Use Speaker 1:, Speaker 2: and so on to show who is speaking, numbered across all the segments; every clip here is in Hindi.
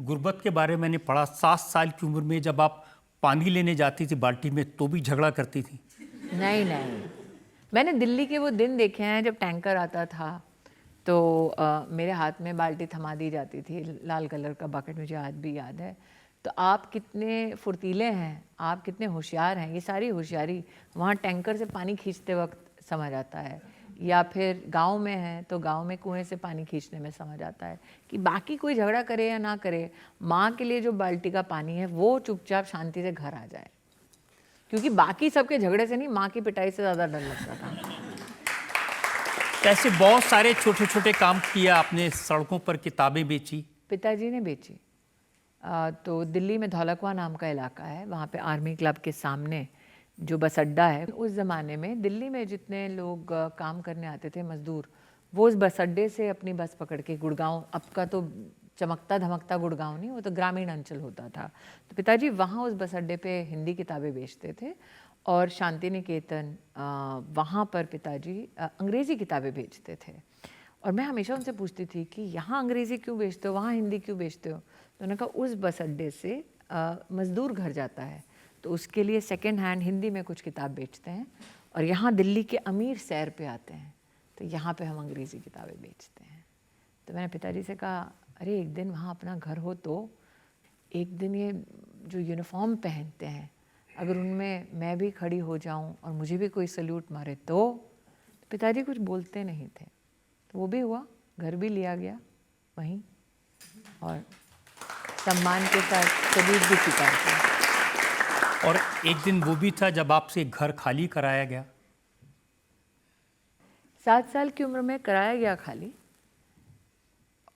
Speaker 1: गुर्बत के बारे में मैंने पढ़ा, 7 साल की उम्र में जब आप पानी लेने जाती थी बाल्टी में तो भी झगड़ा करती थी।
Speaker 2: नहीं नहीं, मैंने दिल्ली के वो दिन देखे हैं जब टैंकर आता था तो मेरे हाथ में बाल्टी थमा दी जाती थी, लाल कलर का बकेट, मुझे आज भी याद है। तो आप कितने फुर्तीले हैं, आप कितने होशियार हैं, ये सारी होशियारी वहाँ टैंकर से पानी खींचते वक्त समझ आता है, या फिर गांव में है तो गांव में कुएं से पानी खींचने में समझ आता है कि बाकी कोई झगड़ा करे या ना करे, माँ के लिए जो बाल्टी का पानी है वो चुपचाप शांति से घर आ जाए, क्योंकि बाकी सबके झगड़े से नहीं, माँ की पिटाई से ज़्यादा डर लगता था।
Speaker 1: ऐसे बहुत सारे छोटे छोटे काम किया आपने, सड़कों पर किताबें बेची।
Speaker 2: पिताजी ने बेची। तो दिल्ली में धौलकवा नाम का इलाका है, वहाँ पे आर्मी क्लब के सामने जो बस अड्डा है, उस ज़माने में दिल्ली में जितने लोग काम करने आते थे मज़दूर, वो उस बस अड्डे से अपनी बस पकड़ के गुड़गांव, अब का तो चमकता धमकता गुड़गांव नहीं, वो तो ग्रामीण अंचल होता था, तो पिताजी वहाँ उस बस अड्डे पे हिंदी किताबें बेचते थे, और शांति निकेतन वहाँ पर पिताजी अंग्रेज़ी किताबें बेचते थे। और मैं हमेशा उनसे पूछती थी कि यहाँ अंग्रेज़ी क्यों बेचते हो, वहाँ हिंदी क्यों बेचते हो? तो उन्होंने कहा उस बस अड्डे से मज़दूर घर जाता है तो उसके लिए सेकेंड हैंड हिंदी में कुछ किताब बेचते हैं, और यहाँ दिल्ली के अमीर सैर पे आते हैं तो यहाँ पे हम अंग्रेज़ी किताबें बेचते हैं। तो मैंने पिताजी से कहा, अरे एक दिन वहाँ अपना घर हो तो एक दिन ये जो यूनिफॉर्म पहनते हैं अगर उनमें मैं भी खड़ी हो जाऊँ और मुझे भी कोई सल्यूट मारे तो पिताजी कुछ बोलते नहीं थे। तो वो भी हुआ, घर भी लिया गया वहीं, और सम्मान के साथ सल्यूट भी स्वीकार किया।
Speaker 1: और एक दिन वो भी था जब आपसे घर खाली कराया गया।
Speaker 2: 7 साल की उम्र में कराया गया खाली,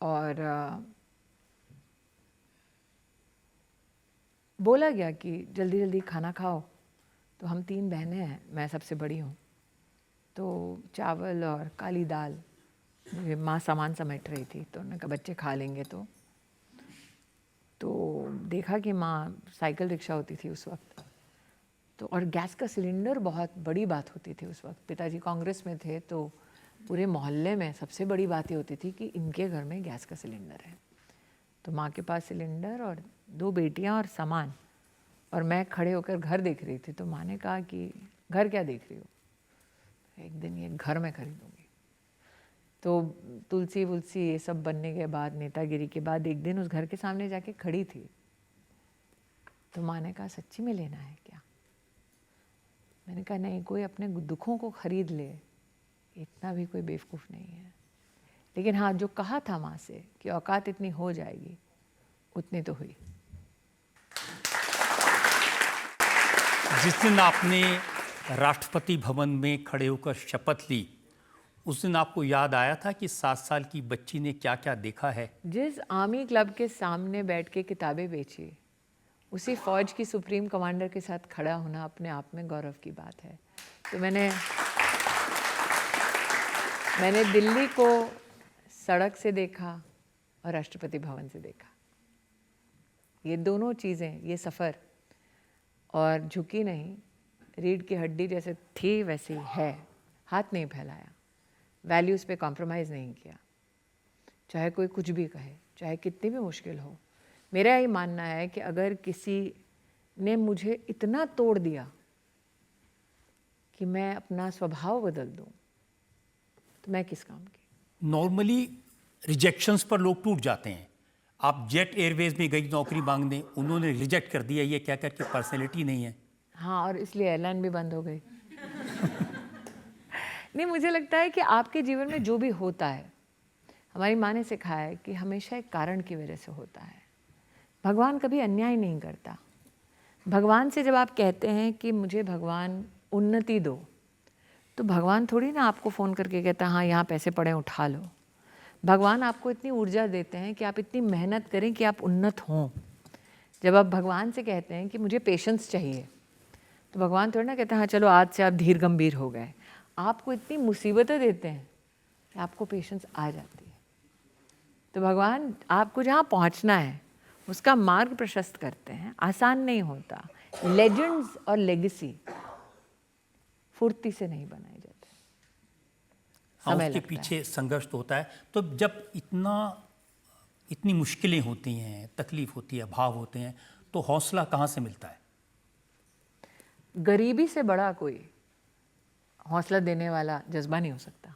Speaker 2: और बोला गया कि जल्दी जल्दी खाना खाओ। तो हम 3 बहनें हैं, मैं सबसे बड़ी हूँ, तो चावल और काली दाल मुझे माँ सामान समेट रही थी, तो उन्होंने कहा बच्चे खा लेंगे। तो देखा कि माँ, साइकिल रिक्शा होती थी उस वक्त, तो और गैस का सिलेंडर बहुत बड़ी बात होती थी उस वक्त। पिताजी कांग्रेस में थे तो पूरे मोहल्ले में सबसे बड़ी बात ये होती थी कि इनके घर में गैस का सिलेंडर है। तो माँ के पास सिलेंडर और 2 बेटियाँ और सामान, और मैं खड़े होकर घर देख रही थी। तो माँ ने कहा कि घर क्या देख रही हो, एक दिन ये घर मैं खरीदूँगी। तो तुलसी वुलसी ये सब बनने के बाद, नेतागिरी के बाद, एक दिन उस घर के सामने जाके खड़ी थी। तो माँ ने कहा सच्ची में लेना है क्या? मैंने कहा नहीं, कोई अपने दुखों को खरीद ले इतना भी कोई बेवकूफ़ नहीं है, लेकिन हाँ जो कहा था माँ से कि औकात इतनी हो जाएगी, उतनी तो हुई।
Speaker 1: जिस दिन आपने राष्ट्रपति भवन में खड़े होकर शपथ ली, उस दिन आपको याद आया था कि 7 साल की बच्ची ने क्या क्या देखा है?
Speaker 2: जिस आर्मी क्लब के सामने बैठ के किताबें बेची, उसी फौज की सुप्रीम कमांडर के साथ खड़ा होना अपने आप में गौरव की बात है। तो मैंने दिल्ली को सड़क से देखा और राष्ट्रपति भवन से देखा, ये दोनों चीज़ें, ये सफ़र, और झुकी नहीं, रीढ़ की हड्डी जैसे थी वैसे ही है, हाथ नहीं फैलाया, वैल्यूज़ पे कॉम्प्रोमाइज़ नहीं किया, चाहे कोई कुछ भी कहे, चाहे कितनी भी मुश्किल हो। मेरा ये मानना है कि अगर किसी ने मुझे इतना तोड़ दिया कि मैं अपना स्वभाव बदल दूं, तो मैं किस काम की।
Speaker 1: नॉर्मली रिजेक्शंस पर लोग टूट जाते हैं। आप जेट एयरवेज में गई नौकरी मांगने, उन्होंने रिजेक्ट कर दिया ये क्या करके पर्सनैलिटी नहीं है।
Speaker 2: हाँ, और इसलिए एयरलाइन भी बंद हो गई। नहीं, मुझे लगता है कि आपके जीवन में जो भी होता है, हमारी माँ ने सिखाया है कि हमेशा एक कारण की वजह से होता है। भगवान कभी अन्याय नहीं करता। भगवान से जब आप कहते हैं कि मुझे भगवान उन्नति दो, तो भगवान थोड़ी ना आपको फ़ोन करके कहता है हाँ यहाँ पैसे पड़े उठा लो। भगवान आपको इतनी ऊर्जा देते हैं कि आप इतनी मेहनत करें कि आप उन्नत हों। जब आप भगवान से कहते हैं कि मुझे पेशेंस चाहिए, तो भगवान थोड़ी ना कहते हैं हाँ चलो आज से आप धीर गंभीर हो गए। आपको इतनी मुसीबतें देते हैं कि आपको पेशेंस आ जाती है। तो भगवान आपको जहाँ पहुँचना है उसका मार्ग प्रशस्त करते हैं। आसान नहीं होता। लेजेंड्स और लेगेसी फुर्ती से नहीं बनाए जाते,
Speaker 1: हाँ,
Speaker 2: समय
Speaker 1: उसके
Speaker 2: लगता
Speaker 1: पीछे
Speaker 2: है।
Speaker 1: संघर्ष तो होता है। तो जब इतनी मुश्किलें होती हैं, तकलीफ होती है, अभाव होते हैं, तो हौसला कहाँ से मिलता है?
Speaker 2: गरीबी से बड़ा कोई हौसला देने वाला जज्बा नहीं हो सकता।